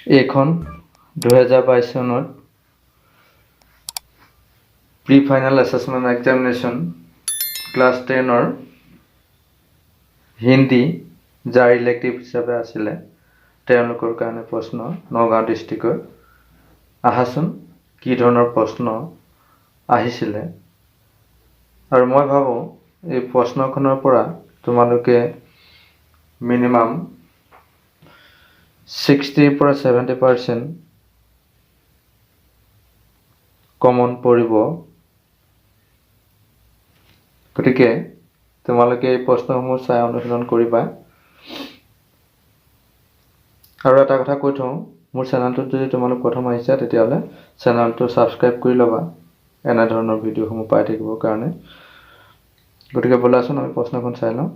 এইখন 2022 চনত pre final assessment examination class 10ৰ হিন্দী যাৰ ইলেক্টিভ হিচাপে আছিলে তেওঁলোকৰ কাৰণে প্ৰশ্ন নগাঁও ডিষ্ট্ৰিক্টৰ আহাচোন কি ধৰণৰ প্ৰশ্ন আহিছিলে আৰু মই ভাবোঁ এই প্ৰশ্নখনৰ পৰা তোমালোকে মিনিমাম 60 পৰা 70% কমন পৰিব। গতিকে তোমালোকে এই প্ৰশ্নসমূহ চাই অনুশীলন কৰিবা। আৰু এটা কথা কৈ থওঁ, মোৰ চেনেলটোত যদি তোমালোক প্ৰথম আহিছা তেতিয়াহ'লে চেনেলটো ছাবস্ক্ৰাইব কৰি ল'বা এনেধৰণৰ ভিডিঅ'সমূহ পাই থাকিবৰ কাৰণে। গতিকে ব'লাচোন আমি প্ৰশ্নখন চাই লওঁ।